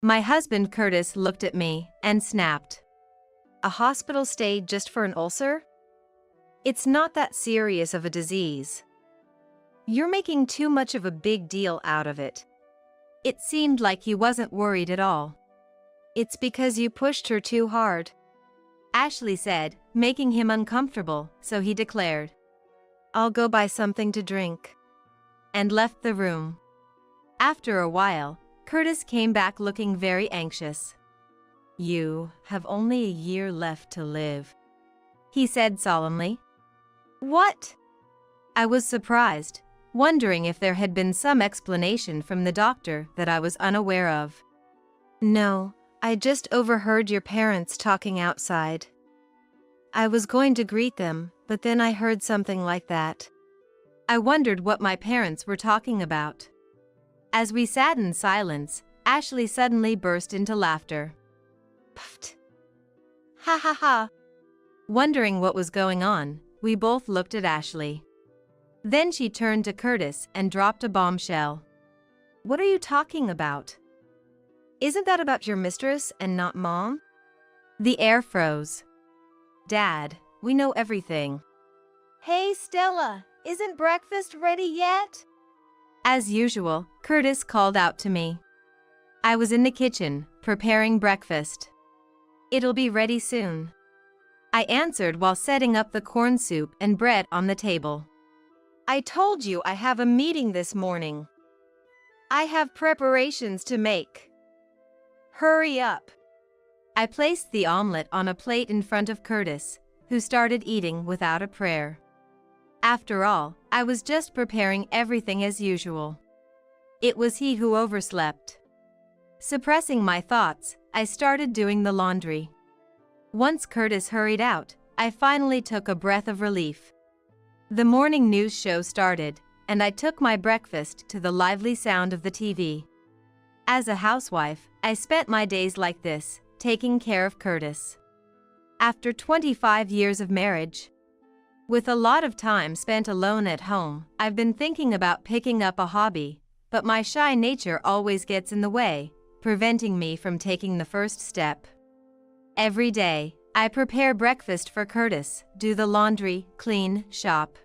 My husband Curtis looked at me and snapped. A hospital stay just for an ulcer? It's not that serious of a disease. You're making too much of a big deal out of it. It seemed like he wasn't worried at all. It's because you pushed her too hard, Ashley said, making him uncomfortable, so he declared, I'll go buy something to drink, and left the room. After a while, Curtis came back looking very anxious. You have only a year left to live, he said solemnly. What? I was surprised, wondering if there had been some explanation from the doctor that I was unaware of. No, I just overheard your parents talking outside. I was going to greet them, but then I heard something like that. I wondered what my parents were talking about. As we sat in silence, Ashley suddenly burst into laughter. Pfft. Ha ha ha. Wondering what was going on, we both looked at Ashley. Then she turned to Curtis and dropped a bombshell. What are you talking about? Isn't that about your mistress and not Mom? The air froze. Dad, we know everything. Hey Stella, isn't breakfast ready yet? As usual, Curtis called out to me. I was in the kitchen, preparing breakfast. It'll be ready soon, I answered while setting up the corn soup and bread on the table. I told you I have a meeting this morning. I have preparations to make. Hurry up. I placed the omelet on a plate in front of Curtis, who started eating without a prayer. After all, I was just preparing everything as usual. It was he who overslept. Suppressing my thoughts, I started doing the laundry. Once Curtis hurried out, I finally took a breath of relief. The morning news show started, and I took my breakfast to the lively sound of the TV. As a housewife, I spent my days like this, taking care of Curtis. After 25 years of marriage, with a lot of time spent alone at home, I've been thinking about picking up a hobby, but my shy nature always gets in the way, preventing me from taking the first step. Every day, I prepare breakfast for Curtis, do the laundry, clean, shop.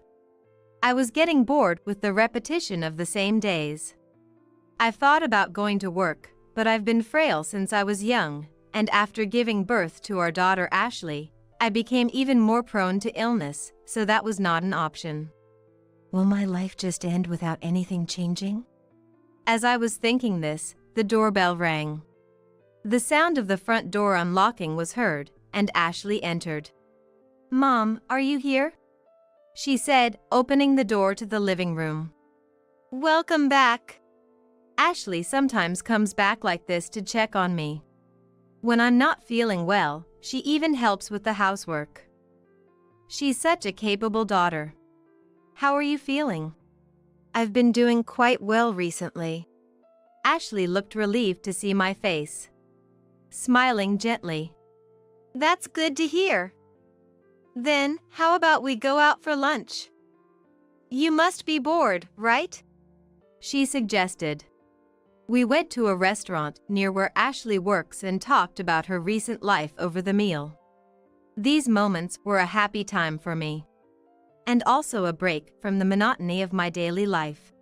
I was getting bored with the repetition of the same days. I've thought about going to work, but I've been frail since I was young, and after giving birth to our daughter Ashley, I became even more prone to illness, so that was not an option. Will my life just end without anything changing? As I was thinking this, the doorbell rang. The sound of the front door unlocking was heard, and Ashley entered. Mom, are you here? She said, opening the door to the living room. Welcome back. Ashley sometimes comes back like this to check on me. When I'm not feeling well, she even helps with the housework. She's such a capable daughter. How are you feeling? I've been doing quite well recently. Ashley looked relieved to see my face, smiling gently. That's good to hear. Then, how about we go out for lunch? You must be bored, right? She suggested. We went to a restaurant near where Ashley works and talked about her recent life over the meal. These moments were a happy time for me, and also a break from the monotony of my daily life.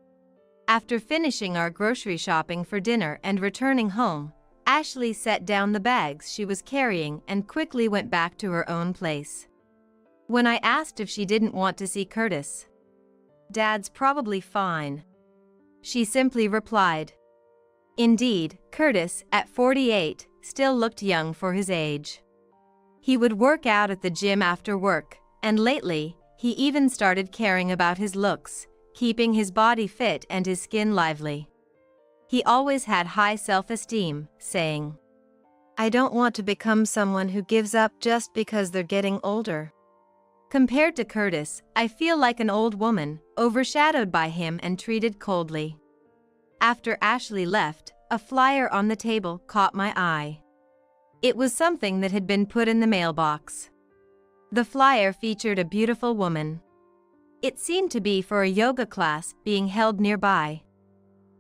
After finishing our grocery shopping for dinner and returning home, Ashley set down the bags she was carrying and quickly went back to her own place. When I asked if she didn't want to see Curtis, Dad's probably fine, she simply replied. Indeed, Curtis, at 48, still looked young for his age. He would work out at the gym after work, and lately, he even started caring about his looks, keeping his body fit and his skin lively. He always had high self-esteem, saying, I don't want to become someone who gives up just because they're getting older. Compared to Curtis, I feel like an old woman, overshadowed by him and treated coldly. After Ashley left, a flyer on the table caught my eye. It was something that had been put in the mailbox. The flyer featured a beautiful woman. It seemed to be for a yoga class being held nearby.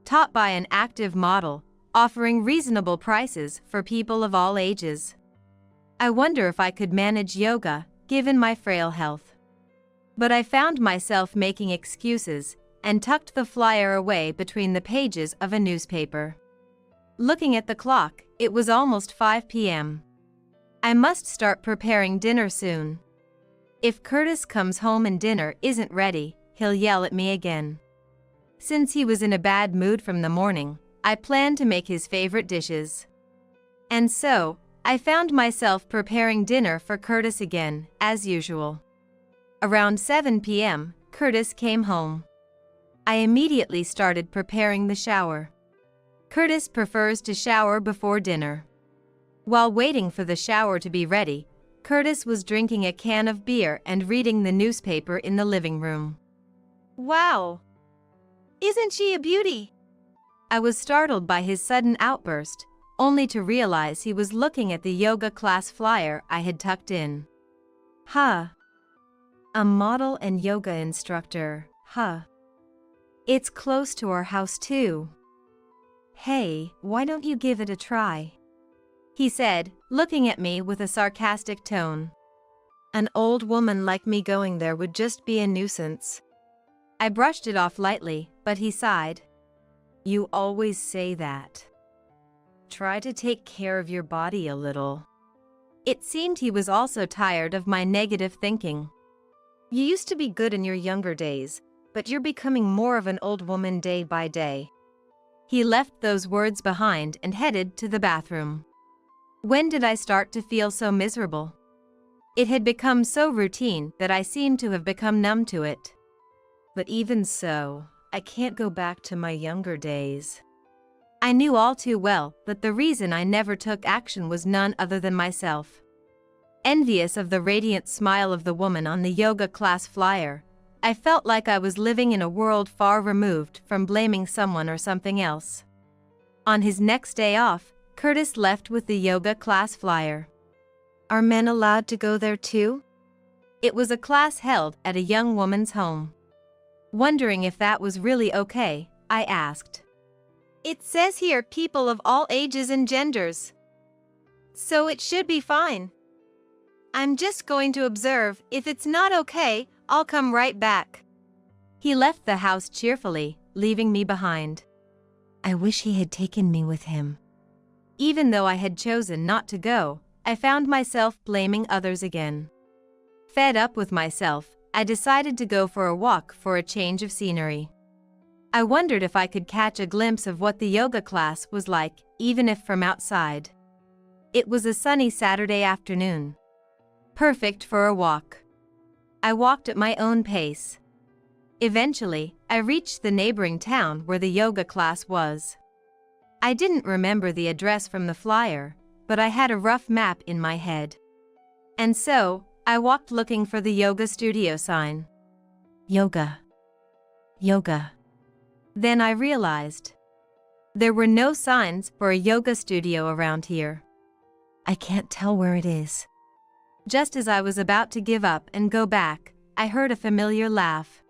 Taught by an active model, offering reasonable prices for people of all ages. I wonder if I could manage yoga, given my frail health. But I found myself making excuses and tucked the flyer away between the pages of a newspaper. Looking at the clock, it was almost 5 p.m. I must start preparing dinner soon. If Curtis comes home and dinner isn't ready, he'll yell at me again. Since he was in a bad mood from the morning, I planned to make his favorite dishes. And so, I found myself preparing dinner for Curtis again, as usual. Around 7 p.m., Curtis came home. I immediately started preparing the shower. Curtis prefers to shower before dinner. While waiting for the shower to be ready, Curtis was drinking a can of beer and reading the newspaper in the living room. Wow! Isn't she a beauty? I was startled by his sudden outburst, only to realize he was looking at the yoga class flyer I had tucked in. Huh. A model and yoga instructor, huh. It's close to our house too. Hey, why don't you give it a try? He said, looking at me with a sarcastic tone. An old woman like me going there would just be a nuisance. I brushed it off lightly, but he sighed. You always say that. Try to take care of your body a little. It seemed he was also tired of my negative thinking. You used to be good in your younger days, but you're becoming more of an old woman day by day. He left those words behind and headed to the bathroom. When did I start to feel so miserable? It had become so routine that I seemed to have become numb to it. But even so, I can't go back to my younger days. I knew all too well that the reason I never took action was none other than myself. Envious of the radiant smile of the woman on the yoga class flyer, I felt like I was living in a world far removed from blaming someone or something else. On his next day off, Curtis left with the yoga class flyer. Are men allowed to go there too? It was a class held at a young woman's home. Wondering if that was really okay, I asked. It says here people of all ages and genders. So it should be fine. I'm just going to observe. If it's not okay, I'll come right back. He left the house cheerfully, leaving me behind. I wish he had taken me with him. Even though I had chosen not to go, I found myself blaming others again. Fed up with myself, I decided to go for a walk for a change of scenery. I wondered if I could catch a glimpse of what the yoga class was like, even if from outside. It was a sunny Saturday afternoon. Perfect for a walk. I walked at my own pace. Eventually, I reached the neighboring town where the yoga class was. I didn't remember the address from the flyer, but I had a rough map in my head. And so, I walked looking for the yoga studio sign. Yoga. Yoga. Then I realized. There were no signs for a yoga studio around here. I can't tell where it is. Just as I was about to give up and go back, I heard a familiar laugh.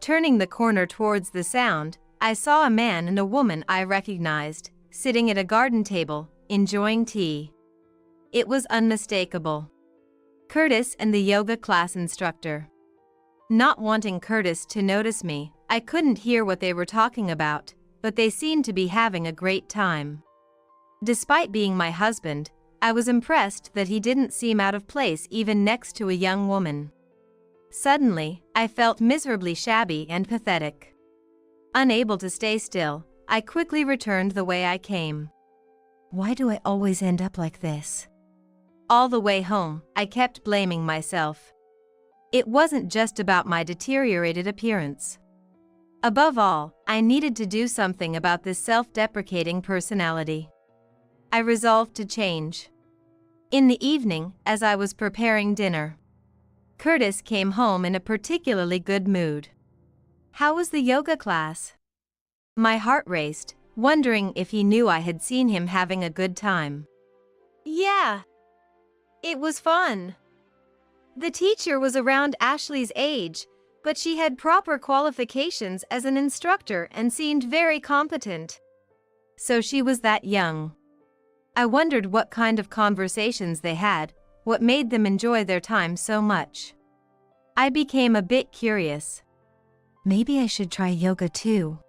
Turning the corner towards the sound, I saw a man and a woman I recognized, sitting at a garden table, enjoying tea. It was unmistakable. Curtis and the yoga class instructor. Not wanting Curtis to notice me, I couldn't hear what they were talking about, but they seemed to be having a great time. Despite being my husband, I was impressed that he didn't seem out of place even next to a young woman. Suddenly, I felt miserably shabby and pathetic. Unable to stay still, I quickly returned the way I came. Why do I always end up like this? All the way home, I kept blaming myself. It wasn't just about my deteriorated appearance. Above all, I needed to do something about this self-deprecating personality. I resolved to change. In the evening, as I was preparing dinner, Curtis came home in a particularly good mood. How was the yoga class? My heart raced, wondering if he knew I had seen him having a good time. Yeah. It was fun. The teacher was around Ashley's age, but she had proper qualifications as an instructor and seemed very competent. So she was that young. I wondered what kind of conversations they had, what made them enjoy their time so much. I became a bit curious. Maybe I should try yoga too,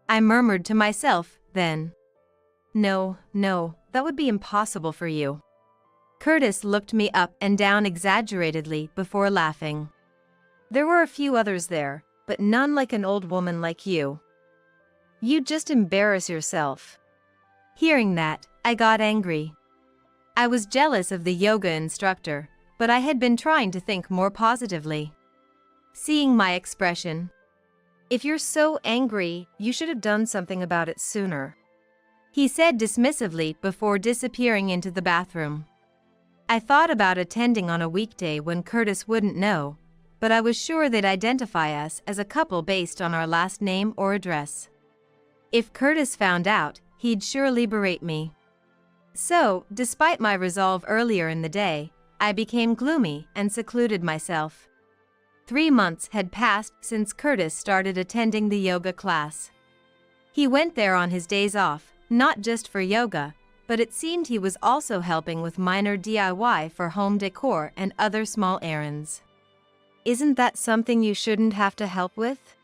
I murmured to myself then. No, that would be impossible for you. Curtis looked me up and down exaggeratedly before laughing. There were a few others there, but none like an old woman like you. You'd just embarrass yourself. Hearing that, I got angry. I was jealous of the yoga instructor, but I had been trying to think more positively. Seeing my expression, "If you're so angry, you should have done something about it sooner," he said dismissively before disappearing into the bathroom. I thought about attending on a weekday when Curtis wouldn't know, but I was sure they'd identify us as a couple based on our last name or address. If Curtis found out, he'd surely berate me. So, despite my resolve earlier in the day, I became gloomy and secluded myself. 3 months had passed since Curtis started attending the yoga class. He went there on his days off, not just for yoga, but it seemed he was also helping with minor DIY for home decor and other small errands. Isn't that something you shouldn't have to help with?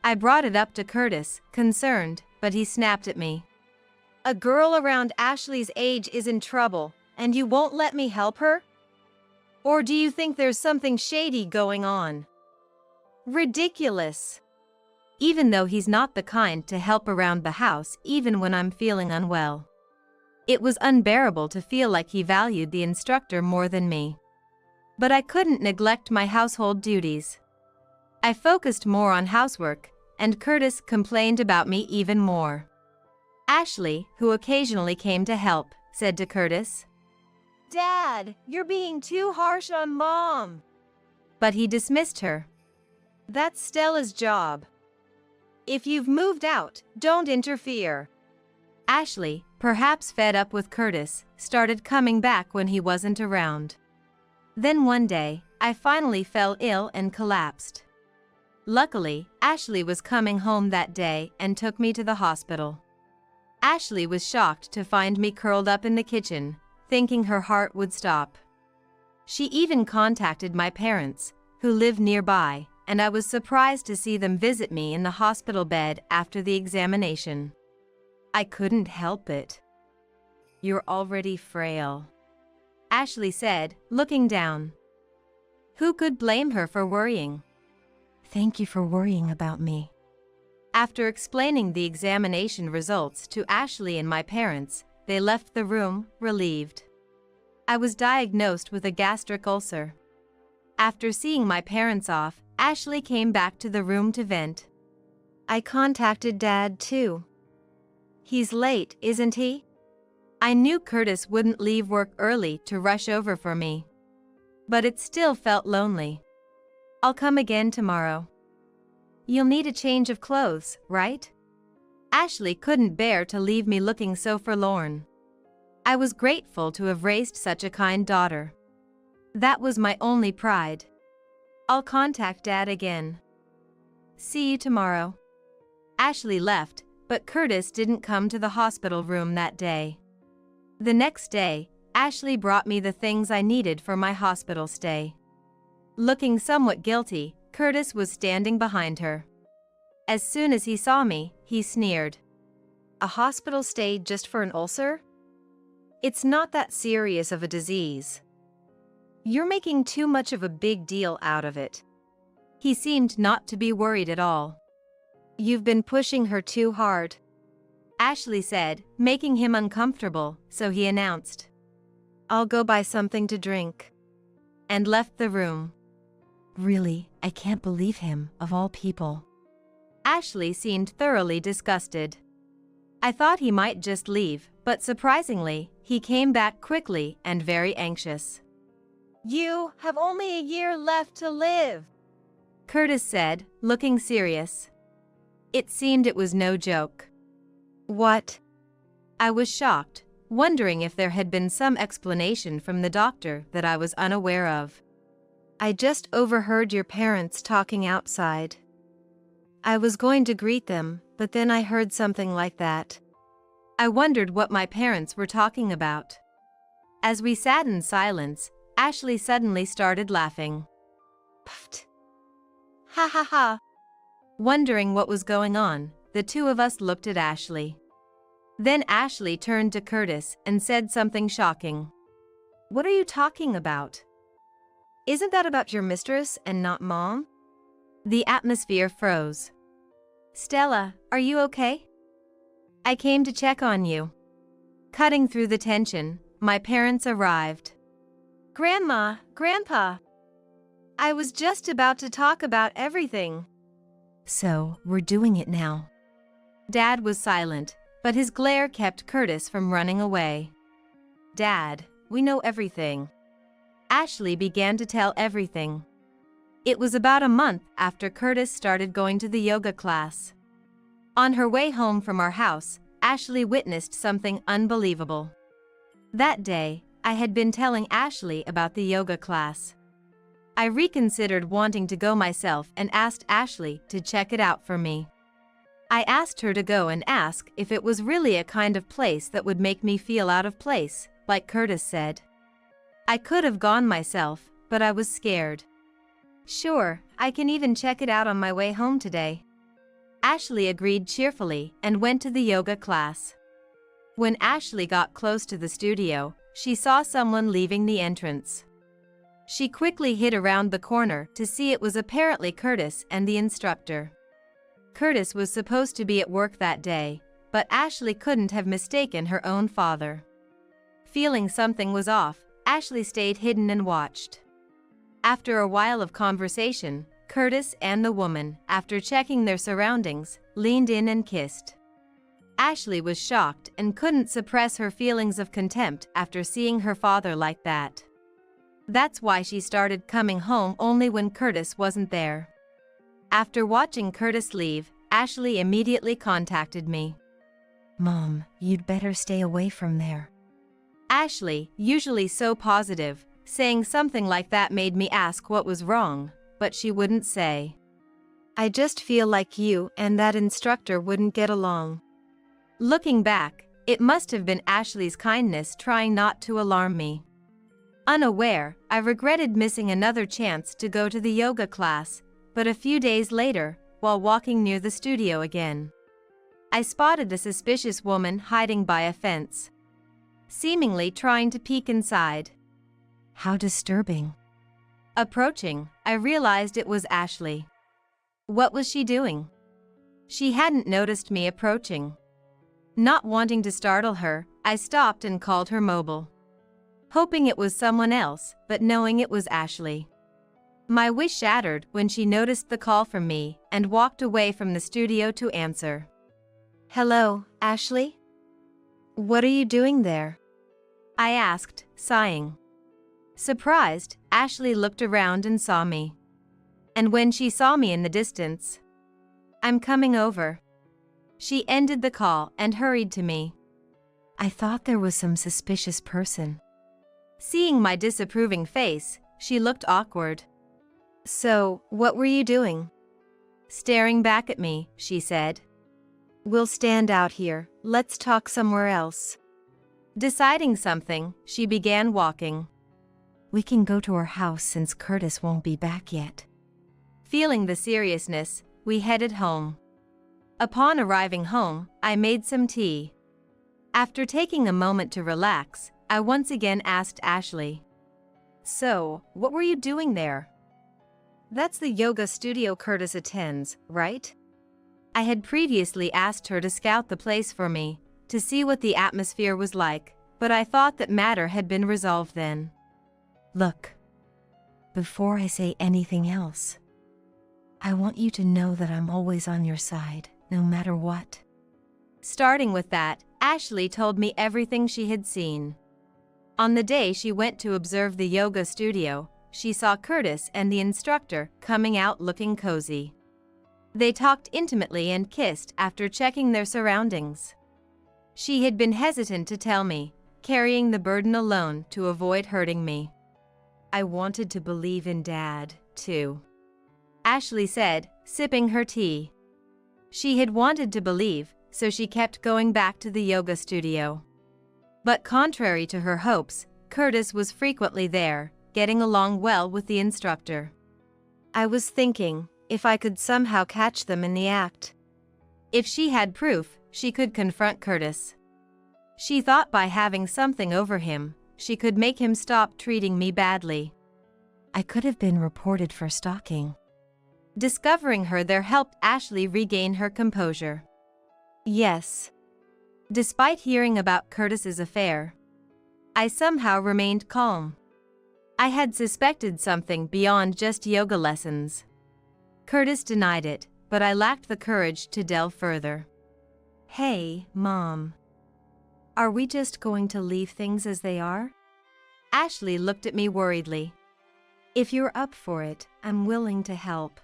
I brought it up to Curtis, concerned, but he snapped at me. A girl around Ashley's age is in trouble, and you won't let me help her? Or do you think there's something shady going on? Ridiculous. Even though he's not the kind to help around the house even when I'm feeling unwell. It was unbearable to feel like he valued the instructor more than me. But I couldn't neglect my household duties. I focused more on housework, and Curtis complained about me even more. Ashley, who occasionally came to help, said to Curtis, "Dad, you're being too harsh on Mom." But he dismissed her. That's Stella's job. If you've moved out, don't interfere. Ashley, perhaps fed up with Curtis, started coming back when he wasn't around. Then one day, I finally fell ill and collapsed. Luckily, Ashley was coming home that day and took me to the hospital. Ashley was shocked to find me curled up in the kitchen, thinking her heart would stop. She even contacted my parents, who live nearby, and I was surprised to see them visit me in the hospital bed after the examination. I couldn't help it. You're already frail, Ashley said, looking down. Who could blame her for worrying? Thank you for worrying about me. After explaining the examination results to Ashley and my parents, they left the room, relieved. I was diagnosed with a gastric ulcer. After seeing my parents off, Ashley came back to the room to vent. I contacted Dad too. He's late, isn't he? I knew Curtis wouldn't leave work early to rush over for me. But it still felt lonely. I'll come again tomorrow. You'll need a change of clothes, right? Ashley couldn't bear to leave me looking so forlorn. I was grateful to have raised such a kind daughter. That was my only pride. I'll contact Dad again. See you tomorrow. Ashley left, but Curtis didn't come to the hospital room that day. The next day, Ashley brought me the things I needed for my hospital stay. Looking somewhat guilty, Curtis was standing behind her. As soon as he saw me, he sneered. A hospital stay just for an ulcer? It's not that serious of a disease. You're making too much of a big deal out of it. He seemed not to be worried at all. You've been pushing her too hard, Ashley said, making him uncomfortable, so he announced, I'll go buy something to drink, and left the room. Really, I can't believe him, of all people. Ashley seemed thoroughly disgusted. I thought he might just leave, but surprisingly, he came back quickly and very anxious. You have only a year left to live, Curtis said, looking serious. It seemed it was no joke. What? I was shocked, wondering if there had been some explanation from the doctor that I was unaware of. I just overheard your parents talking outside. I was going to greet them, but then I heard something like that. I wondered what my parents were talking about. As we sat in silence, Ashley suddenly started laughing. Puffed. Ha ha ha. Wondering what was going on, the two of us looked at Ashley. Then Ashley turned to Curtis and said something shocking. What are you talking about? Isn't that about your mistress and not Mom? The atmosphere froze. Stella, are you okay? I came to check on you. Cutting through the tension, my parents arrived. Grandma, Grandpa. I was just about to talk about everything. So, we're doing it now. Dad was silent, but his glare kept Curtis from running away. Dad, we know everything. Ashley began to tell everything. It was about a month after Curtis started going to the yoga class. On her way home from our house, Ashley witnessed something unbelievable. That day, I had been telling Ashley about the yoga class. I reconsidered wanting to go myself and asked Ashley to check it out for me. I asked her to go and ask if it was really a kind of place that would make me feel out of place, like Curtis said. I could have gone myself, but I was scared. Sure, I can even check it out on my way home today. Ashley agreed cheerfully and went to the yoga class. When Ashley got close to the studio, she saw someone leaving the entrance. She quickly hid around the corner to see it was apparently Curtis and the instructor. Curtis was supposed to be at work that day, but Ashley couldn't have mistaken her own father. Feeling something was off, Ashley stayed hidden and watched. After a while of conversation, Curtis and the woman, after checking their surroundings, leaned in and kissed. Ashley was shocked and couldn't suppress her feelings of contempt after seeing her father like that. That's why she started coming home only when Curtis wasn't there. After watching Curtis leave, Ashley immediately contacted me. Mom, you'd better stay away from there. Ashley, usually so positive, saying something like that made me ask what was wrong, but she wouldn't say. I just feel like you and that instructor wouldn't get along. Looking back, it must have been Ashley's kindness trying not to alarm me. Unaware, I regretted missing another chance to go to the yoga class, but a few days later, while walking near the studio again, I spotted a suspicious woman hiding by a fence, seemingly trying to peek inside. How disturbing. Approaching, I realized it was Ashley. What was she doing? She hadn't noticed me approaching. Not wanting to startle her, I stopped and called her mobile, hoping it was someone else, but knowing it was Ashley. My wish shattered when she noticed the call from me and walked away from the studio to answer. Hello, Ashley? What are you doing there? I asked, sighing. Surprised, Ashley looked around and saw me. And when she saw me in the distance, I'm coming over. She ended the call and hurried to me. I thought there was some suspicious person. Seeing my disapproving face, she looked awkward. So, what were you doing? Staring back at me, she said. We'll stand out here, let's talk somewhere else. Deciding something, she began walking. We can go to our house since Curtis won't be back yet. Feeling the seriousness, we headed home. Upon arriving home, I made some tea. After taking a moment to relax, I once again asked Ashley. So, what were you doing there? That's the yoga studio Curtis attends, right? I had previously asked her to scout the place for me, to see what the atmosphere was like, but I thought that matter had been resolved then. Look, before I say anything else, I want you to know that I'm always on your side, no matter what. Starting with that, Ashley told me everything she had seen. On the day she went to observe the yoga studio, she saw Curtis and the instructor coming out looking cozy. They talked intimately and kissed after checking their surroundings. She had been hesitant to tell me, carrying the burden alone to avoid hurting me. I wanted to believe in Dad, too, Ashley said, sipping her tea. She had wanted to believe, so she kept going back to the yoga studio. But contrary to her hopes, Curtis was frequently there, getting along well with the instructor. I was thinking, if I could somehow catch them in the act. If she had proof, she could confront Curtis. She thought by having something over him, she could make him stop treating me badly. I could have been reported for stalking. Discovering her there helped Ashley regain her composure. Yes. Despite hearing about Curtis's affair, I somehow remained calm. I had suspected something beyond just yoga lessons. Curtis denied it, but I lacked the courage to delve further. Hey, Mom. Are we just going to leave things as they are? Ashley looked at me worriedly. If you're up for it, I'm willing to help.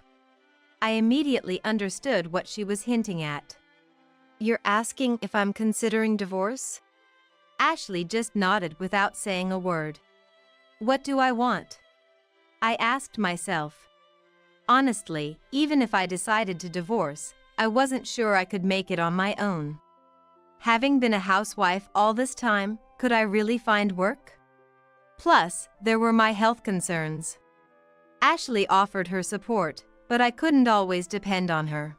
I immediately understood what she was hinting at. You're asking if I'm considering divorce? Ashley just nodded without saying a word. What do I want? I asked myself. Honestly, even if I decided to divorce, I wasn't sure I could make it on my own. Having been a housewife all this time, could I really find work? Plus, there were my health concerns. Ashley offered her support, but I couldn't always depend on her.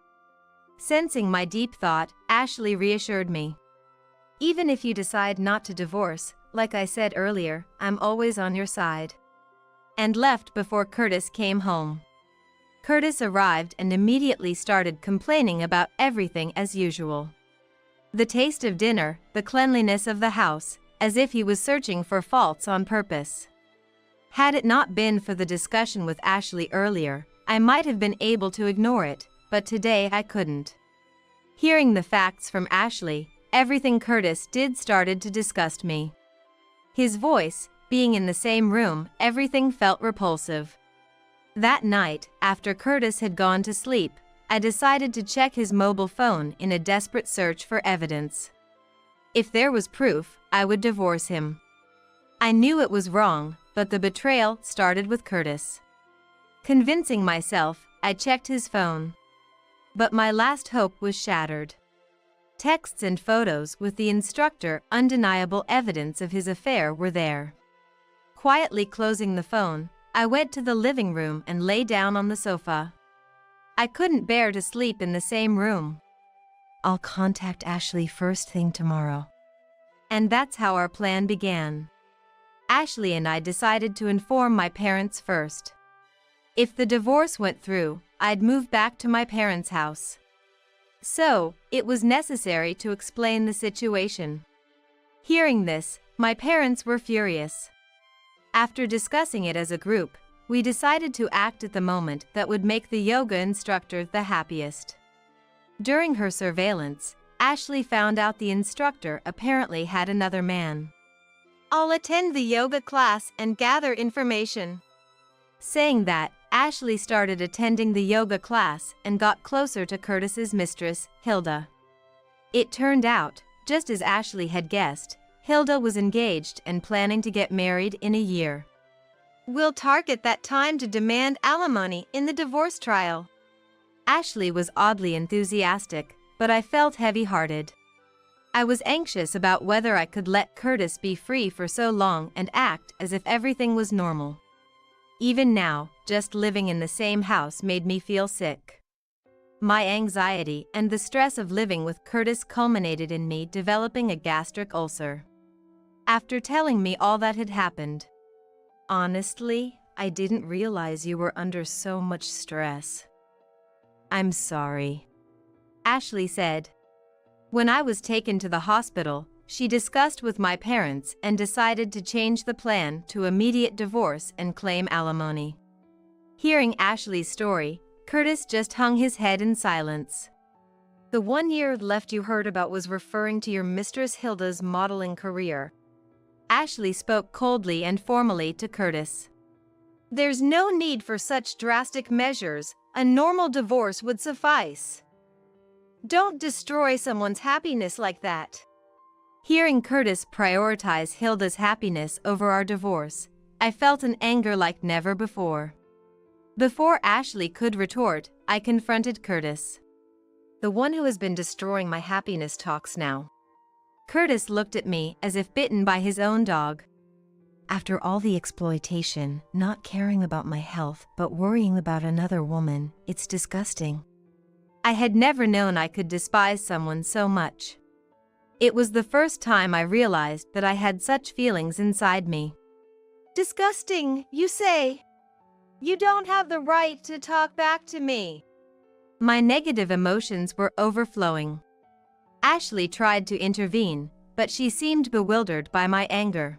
Sensing my deep thought, Ashley reassured me. Even if you decide not to divorce, like I said earlier, I'm always on your side. And left before Curtis came home. Curtis arrived and immediately started complaining about everything as usual. The taste of dinner, the cleanliness of the house, as if he was searching for faults on purpose. Had it not been for the discussion with Ashley earlier, I might have been able to ignore it, but today I couldn't. Hearing the facts from Ashley, everything Curtis did started to disgust me. His voice, being in the same room, everything felt repulsive. That night, after Curtis had gone to sleep, I decided to check his mobile phone in a desperate search for evidence. If there was proof, I would divorce him. I knew it was wrong, but the betrayal started with Curtis. Convincing myself, I checked his phone. But my last hope was shattered. Texts and photos with the instructor, undeniable evidence of his affair, were there. Quietly closing the phone, I went to the living room and lay down on the sofa. I couldn't bear to sleep in the same room. I'll contact Ashley first thing tomorrow. And that's how our plan began. Ashley and I decided to inform my parents first. If the divorce went through, I'd move back to my parents' house. So, it was necessary to explain the situation. Hearing this, my parents were furious. After discussing it as a group, we decided to act at the moment that would make the yoga instructor the happiest. During her surveillance, Ashley found out the instructor apparently had another man. I'll attend the yoga class and gather information. Saying that, Ashley started attending the yoga class and got closer to Curtis's mistress, Hilda. It turned out, just as Ashley had guessed, Hilda was engaged and planning to get married in a year. We'll target that time to demand alimony in the divorce trial. Ashley was oddly enthusiastic, but I felt heavy-hearted. I was anxious about whether I could let Curtis be free for so long and act as if everything was normal. Even now, just living in the same house made me feel sick. My anxiety and the stress of living with Curtis culminated in me developing a gastric ulcer. After telling me all that had happened, honestly, I didn't realize you were under so much stress. I'm sorry, Ashley said. When I was taken to the hospital, she discussed with my parents and decided to change the plan to immediate divorce and claim alimony. Hearing Ashley's story, Curtis just hung his head in silence. The 1 year left you heard about was referring to your mistress Hilda's modeling career. Ashley spoke coldly and formally to Curtis. There's no need for such drastic measures. A normal divorce would suffice. Don't destroy someone's happiness like that. Hearing Curtis prioritize Hilda's happiness over our divorce, I felt an anger like never before. Before Ashley could retort, I confronted Curtis. The one who has been destroying my happiness talks now. Curtis looked at me as if bitten by his own dog. After all the exploitation, not caring about my health but worrying about another woman, it's disgusting. I had never known I could despise someone so much. It was the first time I realized that I had such feelings inside me. Disgusting, you say? You don't have the right to talk back to me. My negative emotions were overflowing. Ashley tried to intervene, but she seemed bewildered by my anger.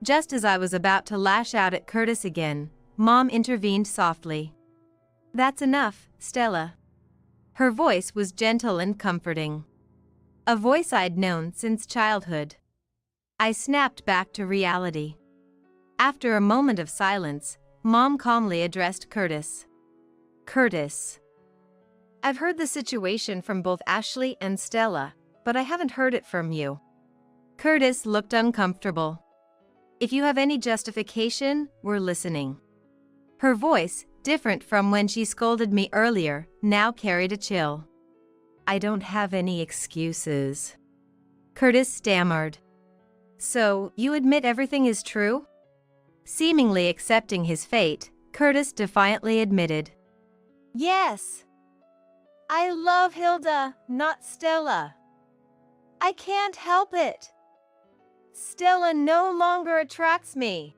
Just as I was about to lash out at Curtis again, Mom intervened softly. "That's enough, Stella." Her voice was gentle and comforting. A voice I'd known since childhood. I snapped back to reality. After a moment of silence, Mom calmly addressed Curtis. "Curtis, I've heard the situation from both Ashley and Stella, but I haven't heard it from you." Curtis looked uncomfortable. "If you have any justification, we're listening." Her voice, different from when she scolded me earlier, now carried a chill. "I don't have any excuses," Curtis stammered. "So, you admit everything is true?" Seemingly accepting his fate, Curtis defiantly admitted. "Yes. I love Hilda, not Stella. I can't help it. Stella no longer attracts me."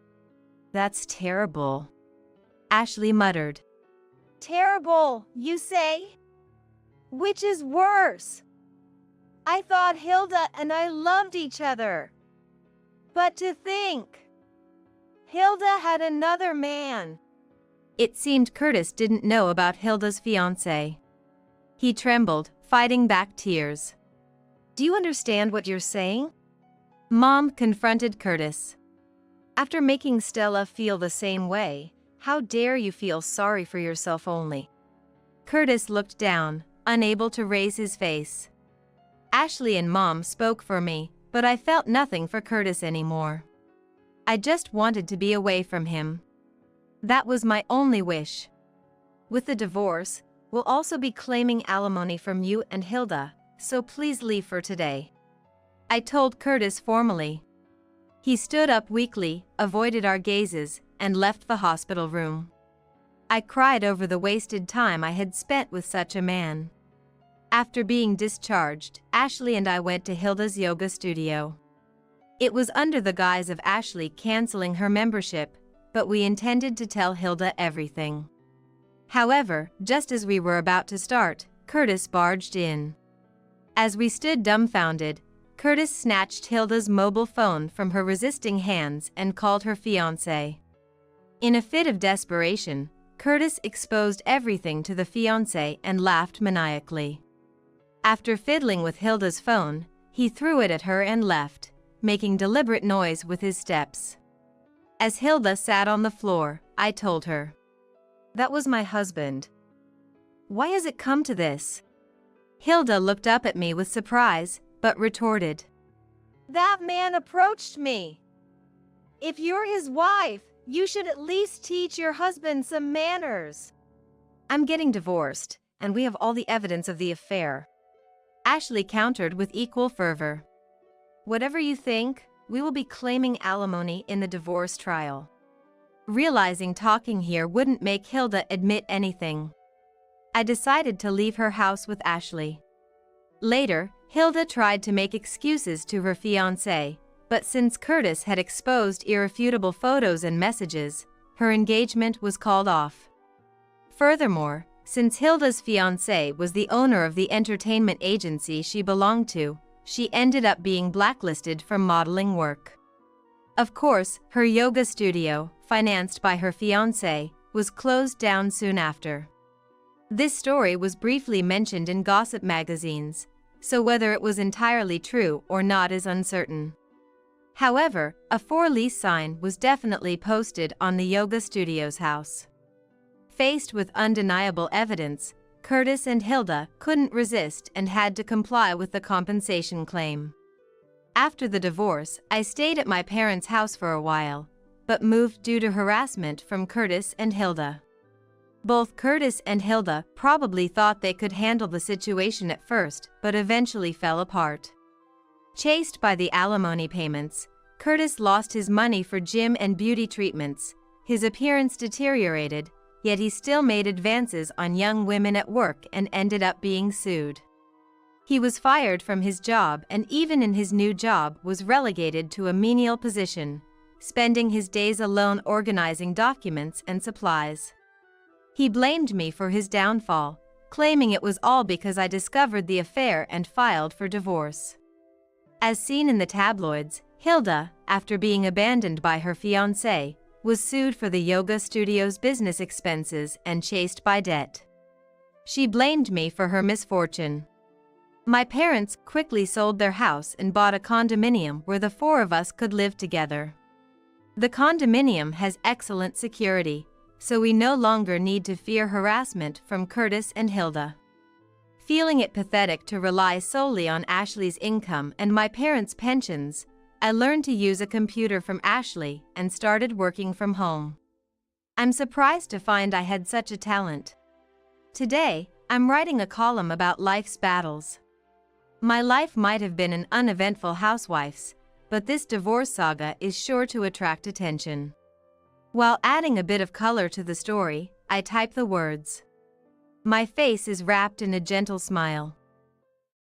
"That's terrible," Ashley muttered. "Terrible, you say? Which is worse? I thought Hilda and I loved each other. But to think, Hilda had another man." It seemed Curtis didn't know about Hilda's fiancé. He trembled, fighting back tears. "Do you understand what you're saying?" Mom confronted Curtis. "After making Stella feel the same way, how dare you feel sorry for yourself only?" Curtis looked down, unable to raise his face. Ashley and Mom spoke for me, but I felt nothing for Curtis anymore. I just wanted to be away from him. That was my only wish. "With the divorce, we'll also be claiming alimony from you and Hilda, so please leave for today," I told Curtis formally. He stood up weakly, avoided our gazes, and left the hospital room. I cried over the wasted time I had spent with such a man. After being discharged, Ashley and I went to Hilda's yoga studio. It was under the guise of Ashley canceling her membership, but we intended to tell Hilda everything. However, just as we were about to start, Curtis barged in. As we stood dumbfounded, Curtis snatched Hilda's mobile phone from her resisting hands and called her fiancé. In a fit of desperation, Curtis exposed everything to the fiancé and laughed maniacally. After fiddling with Hilda's phone, he threw it at her and left, making deliberate noise with his steps. As Hilda sat on the floor, I told her, "That was my husband. Why has it come to this?" Hilda looked up at me with surprise, but retorted, "That man approached me. If you're his wife, you should at least teach your husband some manners." "I'm getting divorced, and we have all the evidence of the affair," Ashley countered with equal fervor. "Whatever you think, we will be claiming alimony in the divorce trial." Realizing talking here wouldn't make Hilda admit anything, I decided to leave her house with Ashley. Later, Hilda tried to make excuses to her fiancé, but since Curtis had exposed irrefutable photos and messages, her engagement was called off. Furthermore, since Hilda's fiancé was the owner of the entertainment agency she belonged to, she ended up being blacklisted from modeling work. Of course, her yoga studio, financed by her fiancé, was closed down soon after. This story was briefly mentioned in gossip magazines, so whether it was entirely true or not is uncertain. However, a for-lease sign was definitely posted on the yoga studio's house. Faced with undeniable evidence, Curtis and Hilda couldn't resist and had to comply with the compensation claim. After the divorce, I stayed at my parents' house for a while, but moved due to harassment from Curtis and Hilda. Both Curtis and Hilda probably thought they could handle the situation at first, but eventually fell apart. Chased by the alimony payments, Curtis lost his money for gym and beauty treatments, his appearance deteriorated, yet he still made advances on young women at work and ended up being sued. He was fired from his job and even in his new job was relegated to a menial position, spending his days alone organizing documents and supplies. He blamed me for his downfall, claiming it was all because I discovered the affair and filed for divorce. As seen in the tabloids, Hilda, after being abandoned by her fiancé, was sued for the yoga studio's business expenses and chased by debt. She blamed me for her misfortune. My parents quickly sold their house and bought a condominium where the four of us could live together. The condominium has excellent security, so we no longer need to fear harassment from Curtis and Hilda. Feeling it pathetic to rely solely on Ashley's income and my parents' pensions, I learned to use a computer from Ashley and started working from home. I'm surprised to find I had such a talent. Today, I'm writing a column about life's battles. My life might have been an uneventful housewife's, but this divorce saga is sure to attract attention. While adding a bit of color to the story, I type the words. My face is wrapped in a gentle smile.